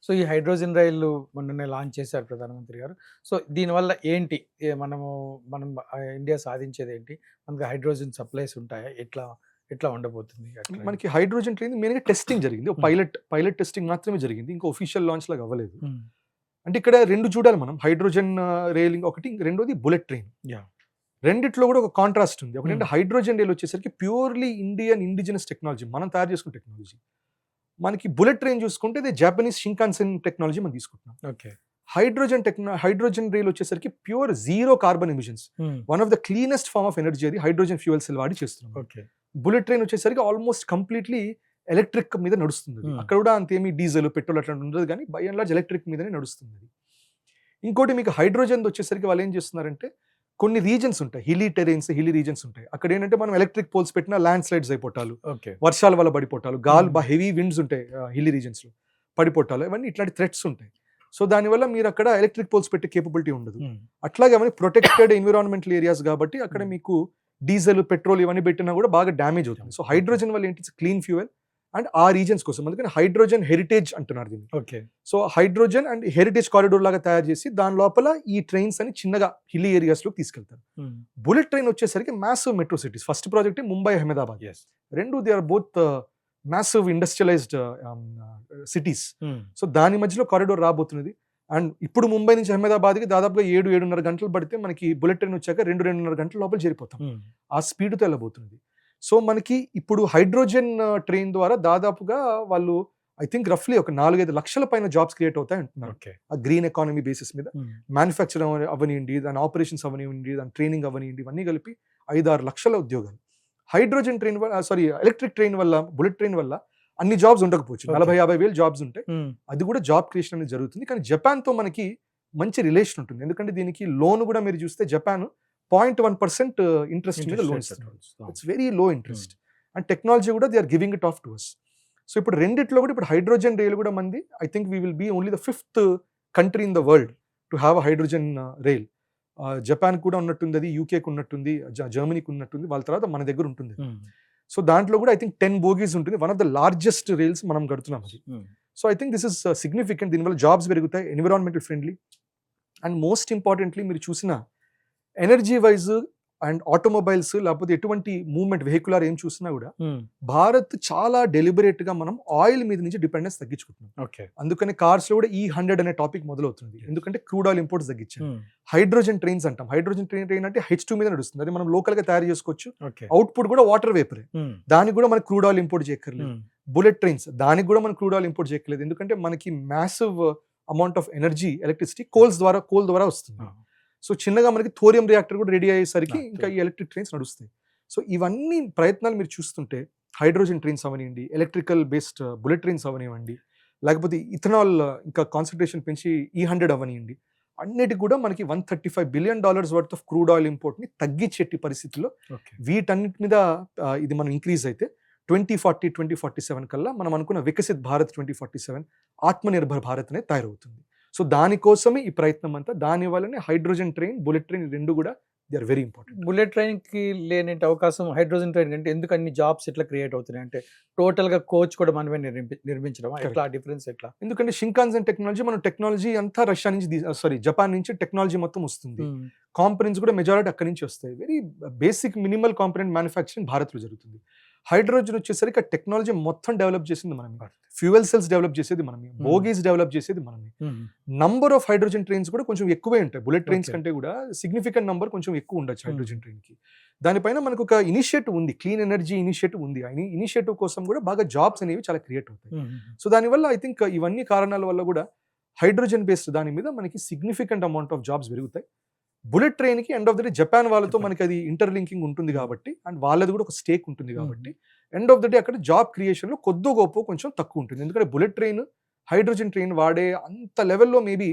So ఈ hydrogen రైలు మొన్ననే launch చేశారు ప్రధానమంత్రి గారు. సో దీనివల్ల ఏంటి? మనం ఇండియా సాధించేదేంటి? మనకు హైడ్రోజన్ సప్లైస్ ఉంటాయా? ఎట్లా ఎట్లా ఉండబోతుంది అట్లా? మనకి హైడ్రోజన్ ట్రైన్ మెయిన్‌గా టెస్టింగ్ జరిగింది. ఒక పైలట్ టెస్టింగ్ మాత్రమే జరిగింది. ఇంకా ఆఫీషియల్ లాంచ్ లాగా అవ్వలేదు. హ్మ్. అంటే ఇక్కడ 2 చూడాలి మనం. హైడ్రోజన్ రైలింగ్ ఒకటి, రెండోది బుల్లెట్ ట్రైన్. యాహ్! రెండిట్లో కూడా ఒక కాంట్రాస్ట్ ఉంది. ఒకటంటే హైడ్రోజన్ రైల్ వచ్చేసరికి ప్యూర్‌లీ ఇండియన్ ఇండిజినస్ టెక్నాలజీ. మనం తయారు చేసుకున్న టెక్నాలజీ. మనకి బుల్లెట్ ట్రైన్ చూసుకుంటే ఇది జాపనీస్ షింకాన్సెన్ టెక్నాలజీ మనం తీసుకుంటున్నాం. ఓకే. హైడ్రోజన్ రైల్ వచ్చేసరికి pure zero carbon emissions. One of the cleanest form of energy అది హైడ్రోజన్ ఫ్యూయల్ సెల్ వాడి చేస్తున్నాం. ఓకే. బుల్లెట్ ట్రైన్ వచ్చేసరికి ఆల్మోస్ట్ కంప్లీట్లీ ఎలక్ట్రిక్ మీద నడుస్తుంది. Hmm. అక్కడ కూడా అంతేమి డీజిల్ పెట్రోల్ అట్లా ఉండదు, కానీ బై అండ్ లార్జ్ ఎలక్ట్రిక్ మీదనే నడుస్తుంది. ఇంకోటి మీకు హైడ్రోజన్ వచ్చేసరికి వాళ్ళు ఏం చేస్తున్నారంటే కొన్ని రీజన్స్ ఉంటాయి, హిల్లీ రీజన్స్ ఉంటాయి. అక్కడ ఏంటంటే మనం ఎలక్ట్రిక్ పోల్స్ పెట్టిన ల్యాండ్ స్లైడ్స్ అయిపోతాలు, ఓకే. వర్షాల వల్ల పడిపోతాలు, గాలి హెవీ విండ్స్ ఉంటాయి హిల్లీ రీజన్స్ లో పడిపోతాలు, ఇవన్నీ ఇట్లాంటి థ్రెట్స్ ఉంటాయి. సో దానివల్ల మీరు అక్కడ ఎలక్ట్రిక్ పోల్స్ పెట్టే కేపబిలిటీ ఉండదు. అట్లాగే అవన్నీ ప్రొటెక్టెడ్ ఎన్విరాన్మెంటల్ ఏరియాస్ కాబట్టి అక్కడ మీకు డీజిల్ పెట్రోల్ ఇవన్నీ పెట్టినా కూడా బాగా డ్యామేజ్ అవుతుంది. సో హైడ్రోజన్ వల్ల ఏంటి, క్లీన్ ఫ్యూయల్ అండ్ ఆ రీజన్స్ కోసం, అందుకని హైడ్రోజన్ హెరిటేజ్ అంటున్నారు దీన్ని. Okay. So hydrogen and heritage corridor లాగా తయారు చేసి దాని లోపల ఈ ట్రైన్స్ అని చిన్నగా హిల్లీ ఏరియాస్ లోకి తీసుకెళ్తారు. బుల్లెట్ ట్రైన్ వచ్చేసరికి massive metro cities. First project Mumbai, Ahmedabad. రెండు they are both massive industrialised cities. So దాని మధ్యలో కారిడోర్ రాబోతున్నది. అండ్ ఇప్పుడు ముంబై నుంచి అహ్మదాబాద్కి దాదాపుగా 7-7.5 గంటలు పడితే మనకి బుల్లెట్ ట్రైన్ వచ్చాక 2-2.5 గంటల లోపల చేరిపోతాం. ఆ స్పీడ్తో వెళ్ళబోతున్నది. సో మనకి ఇప్పుడు హైడ్రోజన్ ట్రైన్ ద్వారా దాదాపుగా వాళ్ళు ఐ థింక్ రఫ్లీ ఒక 4-5 లక్షల పైన జాబ్స్ క్రియేట్ అవుతాయి అంటున్నారు. ఆ గ్రీన్ ఎకానమీ బేసిస్ మీద మ్యానుఫ్యాక్చర్ అవనివ్వండి, దాని ఆపరేషన్స్ అవనివ్వండి, దాని ట్రైనింగ్ అవనివ్వండి, ఇవన్నీ కలిపి 5-6 లక్షల ఉద్యోగాలు. హైడ్రోజన్ ట్రైన్ ఎలక్ట్రిక్ ట్రైన్ వల్ల, బుల్లెట్ ట్రైన్ వల్ల అన్ని జాబ్స్ ఉండకపోవచ్చు, 40-50 వేలు జాబ్స్ ఉంటాయి. అది కూడా జాబ్ క్రియేషన్ అనేది జరుగుతుంది. కానీ జపాన్తో మనకి మంచి రిలేషన్ ఉంటుంది. ఎందుకంటే దీనికి లోన్ కూడా మీరు చూస్తే జపాన్ 0.1% ఇంట్రెస్ట్ మీద లోన్ ఇస్తుంది. It's very low interest. And technology కూడా they are giving it off to us. So ఇప్పుడు రెండిట్లో కూడా ఇప్పుడు హైడ్రోజన్ రైల్ కూడా మంది I think we will be only the 5th country in the world to have a hydrogen rail. Japan కూడా ఉన్నట్టుంది, అది యూకేకి ఉన్నట్టుంది, జర్మనీకి ఉన్నట్టుంది, వాళ్ళ తర్వాత మన దగ్గర ఉంటుంది. సో దాంట్లో కూడా ఐ థింక్ 10 బోగీస్ ఉంటుంది. One of the largest rails మనం కడుతున్నాం అది. So I think this is significant. దీనివల్ల జాబ్స్ పెరుగుతాయి, environmental friendly. And most importantly మీరు చూసిన ఎనర్జీ వైజ్ అండ్ ఆటోమొబైల్స్ లేకపోతే ఎటువంటి మూవ్మెంట్ వెహికులర్ ఏం చూసినా కూడా భారత్ చాలా డెలిబరేట్ గా మనం ఆయిల్ మీద నుంచి డిపెండెన్స్ తగ్గించుకుంటున్నాం. ఓకే. అందుకని కార్స్ లో కూడా E100 అనే టాపిక్ మొదలవుతుంది. ఎందుకంటే క్రూడ్ ఆయిల్ ఇంపోర్ట్స్ తగ్గించాం. హైడ్రోజన్ ట్రైన్స్ అంటాం. హైడ్రోజన్ ట్రైన్ అంటే H2 మీద నడుస్తుంది. అది మనం లోకల్ గా తయారు చేసుకోవచ్చు. అవుట్పుట్ కూడా వాటర్ వేపరే, దానికి కూడా మనకి క్రూడ్ ఆయిల్ ఇంపోర్ట్ చేయక్కర్లేదు. బుల్లెట్ ట్రైన్స్, దానికి కూడా మనకి క్రూడ్ ఆయిల్ ఇంపోర్ట్ చేయక్కర్లేదు. ఎందుకంటే మనకి massive amount of energy, electricity coal ద్వారా వస్తుంది. సో చిన్నగా మనకి థోరియం రియాక్టర్ కూడా రెడీ అయ్యేసరికి ఇంకా ఈ ఎలక్ట్రిక్ ట్రైన్స్ నడుస్తాయి. సో ఇవన్నీ ప్రయత్నాలు మీరు చూస్తుంటే హైడ్రోజన్ ట్రైన్స్ అవనివ్వండి, ఎలక్ట్రికల్ బేస్డ్ బుల్లెట్ ట్రైన్స్ అవనివ్వండి, లేకపోతే ఇథనాల్ ఇంకా కాన్సన్ట్రేషన్ పెంచి E100 అవనివ్వండి, అన్నిటికి కూడా మనకి $135 billion worth of crude oil import ని తగ్గించేటి పరిస్థితుల్లో వీటన్నిటి మీద ఇది మనం ఇంక్రీజ్ అయితే 2040-2047 కల్లా మనం అనుకున్న వికసిత్ భారత్ 2047 ఆత్మనిర్భర్ భారత్ అనేది తయారవుతుంది. సో దానికోసమే ఈ ప్రయత్నం అంతా. దాని వల్లనే హైడ్రోజన్ ట్రైన్, బుల్లెట్ ట్రైన్ రెండు కూడా they are very important. Bullet train కి లేని అవకాశం హైడ్రోజన్ ట్రైన్ అంటే ఎందుకు అన్ని జాబ్స్ ఎట్లా క్రియేట్ అవుతున్నాయి అంటే టోటల్ గా కోచ్ కూడా మనమే నిర్మించడం, ఎట్లా డిఫరెన్స్ ఎట్లా? ఎందుకంటే షింకాన్సెన్ టెక్నాలజీ, మన టెక్నాలజీ అంతా రష్యా నుంచి జపాన్ నుంచి టెక్నాలజీ మొత్తం వస్తుంది. కాంపనెంట్స్ కూడా మెజారిటీ అక్కడి నుంచి వస్తాయి. Very basic minimal component manufacturing భారత్లో జరుగుతుంది. హైడ్రోజన్ వచ్చేసరికి ఆ టెక్నాలజీ మొత్తం డెవలప్ చేసింది మనమే, ఫ్యూయల్ సెల్స్ డెవలప్ చేసేది మనమే, బోగీస్ డెవలప్ చేసేది మనమే. నంబర్ ఆఫ్ హైడ్రోజన్ ట్రైన్స్ కూడా కొంచెం ఎక్కువే ఉంటాయి. బుల్లెట్ ట్రైన్స్ కంటే కూడా సిగ్నిఫికెంట్ నంబర్ కొంచెం ఎక్కువ ఉండొచ్చు హైడ్రోజన్ ట్రైన్ కి. దానిపైన మనకు ఒక ఇనిషియేటివ్ ఉంది, క్లీన్ ఎనర్జీ ఇనిషియేటివ్ ఉంది. ఆ ఇనిషియేటివ్ కోసం కూడా బాగా జాబ్స్ అనేవి చాలా క్రియేట్ అవుతాయి. సో దానివల్ల ఐ థింక్ ఇవన్నీ కారణాల వల్ల కూడా హైడ్రోజన్ బేస్డ్ దాని మీద మనకి సిగ్నిఫికెంట్ అమౌంట్ ఆఫ్ జాబ్స్ పెరుగుతాయి. బుల్లెట్ ట్రైన్ కి end of the day Japan వాళ్ళతో మనకి అది ఇంటర్లింకింగ్ ఉంటుంది కాబట్టి, అండ్ వాళ్ళది కూడా ఒక స్టేక్ ఉంటుంది కాబట్టి ఎండ్ ఆఫ్ ద డే అక్కడ జాబ్ క్రియేషన్ లో కొద్దో గొప్ప కొంచెం తక్కువ ఉంటుంది. ఎందుకంటే బుల్లెట్ ట్రైన్, హైడ్రోజన్ ట్రైన్ వాడే అంత లెవెల్లో మేబీ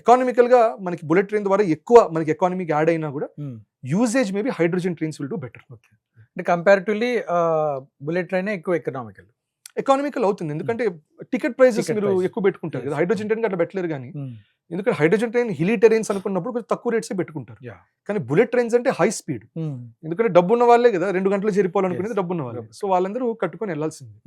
ఎకానమికల్ గా మనకి బుల్లెట్ ట్రైన్ ద్వారా ఎక్కువ మనకి ఎకానమీకి యాడ్ అయినా కూడా usage maybe hydrogen trains will do better. అంటే కంపారిటివ్లీ బుల్లెట్ ట్రైన్ ఎక్కువ ఎకనామికల్ అవుతుంది. ఎందుకంటే టికెట్ ప్రైజెస్ మీరు ఎక్కువ పెట్టుకుంటారు కదా, హైడ్రోజన్ ట్రైన్ అట్లా పెట్టలేరు. కానీ ఎందుకంటే హైడ్రోజన్ ట్రైన్ హిలీ టెరెన్స్ అనుకున్నప్పుడు కొంచెం తక్కువ రేట్స్ పెట్టుకుంటారు. కానీ బుల్లెట్ ట్రైన్స్ అంటే హై స్పీడ్. ఎందుకంటే డబ్బున్న వాళ్ళే కదా 2 గంటలు చేరిపోవాలనుకునేది, డబ్బున్న వాళ్ళే. సో వాళ్ళందరూ కట్టుకొని వెళ్లాల్సింది.